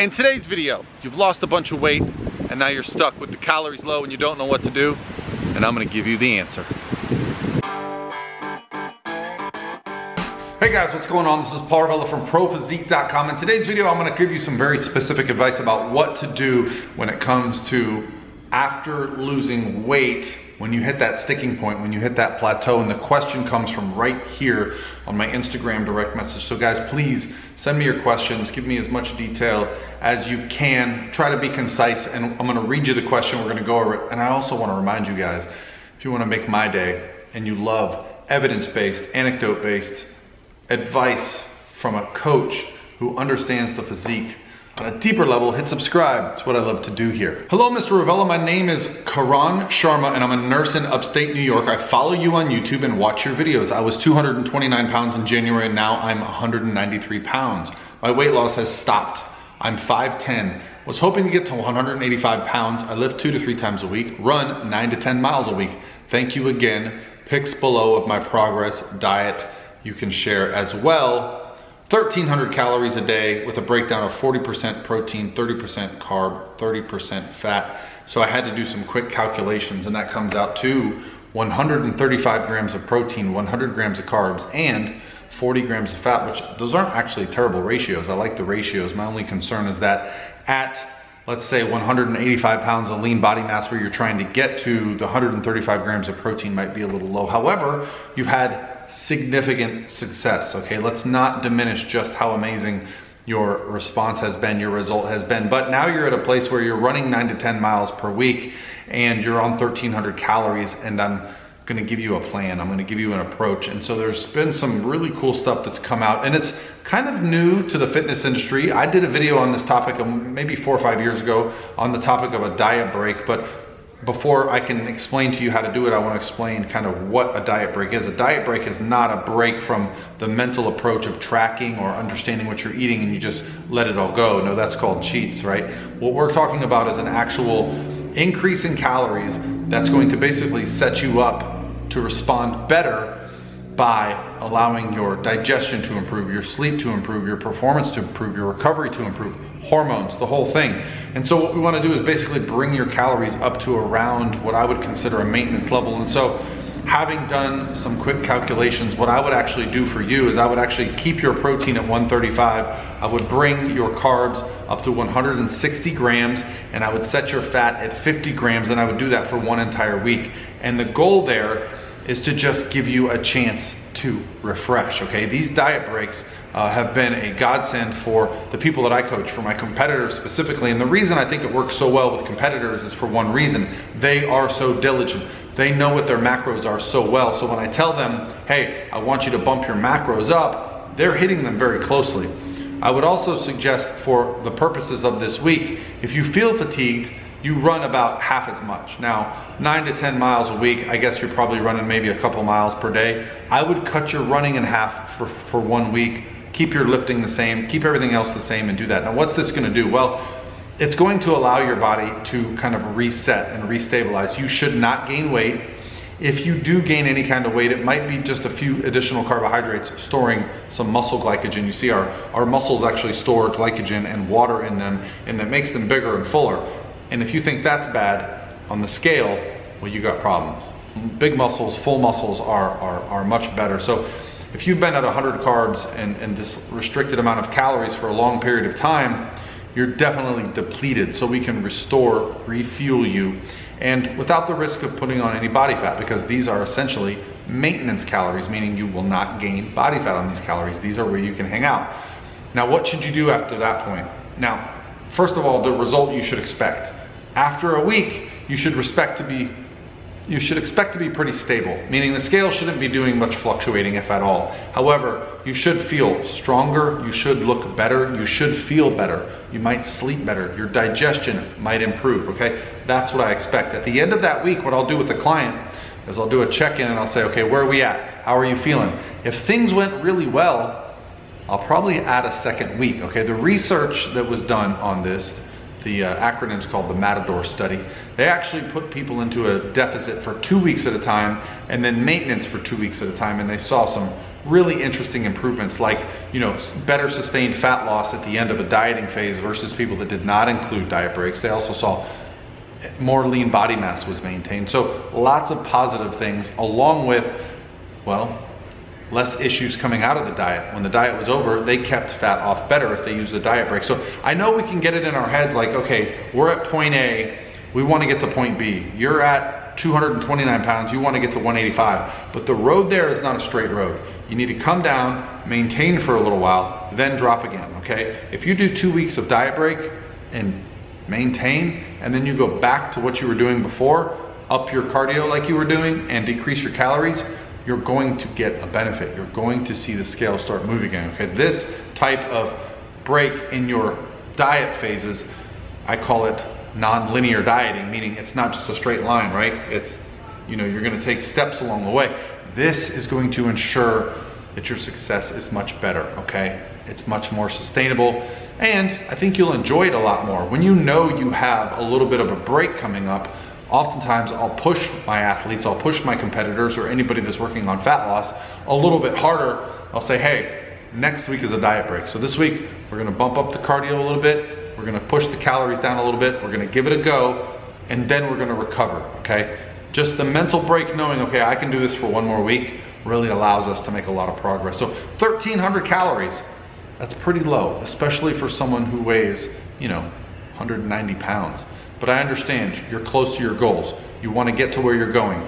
In today's video, you've lost a bunch of weight and now you're stuck with the calories low and you don't know what to do, and I'm gonna give you the answer. Hey guys, what's going on? This is Paul Ravella from ProPhysique.com. In today's video, I'm gonna give you some very specific advice about what to do when it comes to after losing weight, when you hit that sticking point, when you hit that plateau, and the question comes from right here on my Instagram direct message. So guys, please send me your questions, give me as much detail as you can, try to be concise, and I'm gonna read you the question, we're gonna go over it. And I also wanna remind you guys, if you wanna make my day and you love evidence-based, anecdote-based advice from a coach who understands the physique on a deeper level, hit subscribe. It's what I love to do here. Hello, Mr. Ravella. My name is Karan Sharma and I'm a nurse in upstate New York. I follow you on YouTube and watch your videos. I was 229 pounds in January and now I'm 193 pounds. My weight loss has stopped. I'm 5'10". Was hoping to get to 185 pounds. I lift 2 to 3 times a week, run 9 to 10 miles a week. Thank you again. Pics below of my progress diet you can share as well. 1,300 calories a day with a breakdown of 40% protein, 30% carb, 30% fat. So I had to do some quick calculations and that comes out to 135 grams of protein, 100 grams of carbs, and 40 grams of fat, which those aren't actually terrible ratios. I like the ratios. My only concern is that at, let's say 185 pounds of lean body mass where you're trying to get to, the 135 grams of protein might be a little low. However, you've had significant success, okay? Let's not diminish just how amazing your response has been, your result has been. But now you're at a place where you're running 9 to 10 miles per week and you're on 1,300 calories, and I'm gonna give you a plan. I'm gonna give you an approach. And so there's been some really cool stuff that's come out, and it's kind of new to the fitness industry. I did a video on this topic maybe 4 or 5 years ago on the topic of a diet break, but before I can explain to you how to do it, I want to explain kind of what a diet break is. A diet break is not a break from the mental approach of tracking or understanding what you're eating and you just let it all go. No, that's called cheats, right? What we're talking about is an actual increase in calories that's going to basically set you up to respond better by allowing your digestion to improve, your sleep to improve, your performance to improve, your recovery to improve, hormones, the whole thing. And so what we want to do is basically bring your calories up to around what I would consider a maintenance level. And so having done some quick calculations, what I would actually do for you is I would actually keep your protein at 135. I would bring your carbs up to 160 grams and I would set your fat at 50 grams, and I would do that for one entire week. And the goal there is to just give you a chance to refresh, okay? These diet breaks have been a godsend for the people that I coach, for my competitors specifically. And the reason I think it works so well with competitors is for one reason: they are so diligent. They know what their macros are so well. So when I tell them, hey, I want you to bump your macros up, they're hitting them very closely. I would also suggest, for the purposes of this week, if you feel fatigued, you run about half as much. Now, 9 to 10 miles a week, I guess you're probably running maybe a couple miles per day. I would cut your running in half for 1 week, keep your lifting the same, keep everything else the same, and do that. Now, what's this gonna do? Well, it's going to allow your body to kind of reset and restabilize. You should not gain weight. If you do gain any kind of weight, it might be just a few additional carbohydrates storing some muscle glycogen. You see our muscles actually store glycogen and water in them, and that makes them bigger and fuller. And if you think that's bad on the scale, well, you got problems. Big muscles, full muscles are much better. So if you've been at 100 carbs and this restricted amount of calories for a long period of time, you're definitely depleted. So we can restore, refuel you, and without the risk of putting on any body fat, because these are essentially maintenance calories, meaning you will not gain body fat on these calories. These are where you can hang out. Now, what should you do after that point? Now, first of all, the result you should expect. After a week, you should expect to be pretty stable, meaning the scale shouldn't be doing much fluctuating, if at all. However, you should feel stronger, you should look better, you should feel better, you might sleep better, your digestion might improve, okay? That's what I expect. At the end of that week, what I'll do with the client is I'll do a check-in and I'll say, okay, where are we at? How are you feeling? If things went really well, I'll probably add a second week, okay? The research that was done on this, the acronym's called the Matador study. They actually put people into a deficit for 2 weeks at a time and then maintenance for 2 weeks at a time, and they saw some really interesting improvements, like, you know, better sustained fat loss at the end of a dieting phase versus people that did not include diet breaks. They also saw more lean body mass was maintained. So lots of positive things, along with, well, less issues coming out of the diet. When the diet was over, they kept fat off better if they used a diet break. So I know we can get it in our heads like, okay, we're at point A, we want to get to point B. You're at 229 pounds, you want to get to 185, but the road there is not a straight road. You need to come down, maintain for a little while, then drop again, okay? If you do 2 weeks of diet break and maintain, and then you go back to what you were doing before, up your cardio like you were doing and decrease your calories, you're going to get a benefit. You're going to see the scale start moving again, okay? This type of break in your diet phases, I call it non-linear dieting, meaning it's not just a straight line, right? It's, you know, you're gonna take steps along the way. This is going to ensure that your success is much better, okay? It's much more sustainable, and I think you'll enjoy it a lot more. When you know you have a little bit of a break coming up, oftentimes I'll push my athletes, I'll push my competitors or anybody that's working on fat loss a little bit harder. I'll say, hey, next week is a diet break. So this week, we're gonna bump up the cardio a little bit, we're gonna push the calories down a little bit, we're gonna give it a go, and then we're gonna recover, okay? Just the mental break, knowing, okay, I can do this for one more week, really allows us to make a lot of progress. So 1,300 calories, that's pretty low, especially for someone who weighs, you know, 190 pounds. But I understand you're close to your goals. You wanna get to where you're going.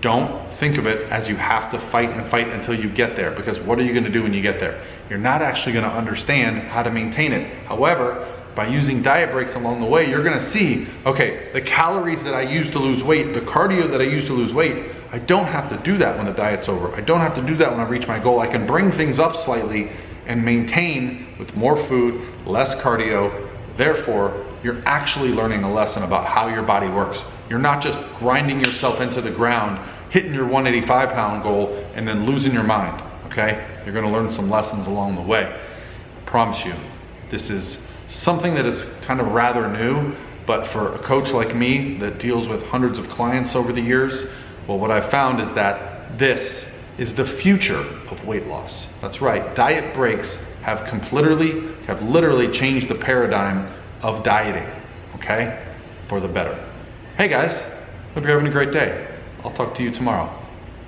Don't think of it as you have to fight and fight until you get there, because what are you gonna do when you get there? You're not actually gonna understand how to maintain it. However, by using diet breaks along the way, you're gonna see, okay, the calories that I use to lose weight, the cardio that I use to lose weight, I don't have to do that when the diet's over. I don't have to do that when I reach my goal. I can bring things up slightly and maintain with more food, less cardio. Therefore, you're actually learning a lesson about how your body works. You're not just grinding yourself into the ground, hitting your 185-pound goal, and then losing your mind, okay? You're gonna learn some lessons along the way. I promise you, this is something that is kind of rather new, but for a coach like me that deals with hundreds of clients over the years, well, what I've found is that this is the future of weight loss. That's right, diet breaks have literally changed the paradigm of dieting, okay, for the better. Hey guys, hope you're having a great day. I'll talk to you tomorrow.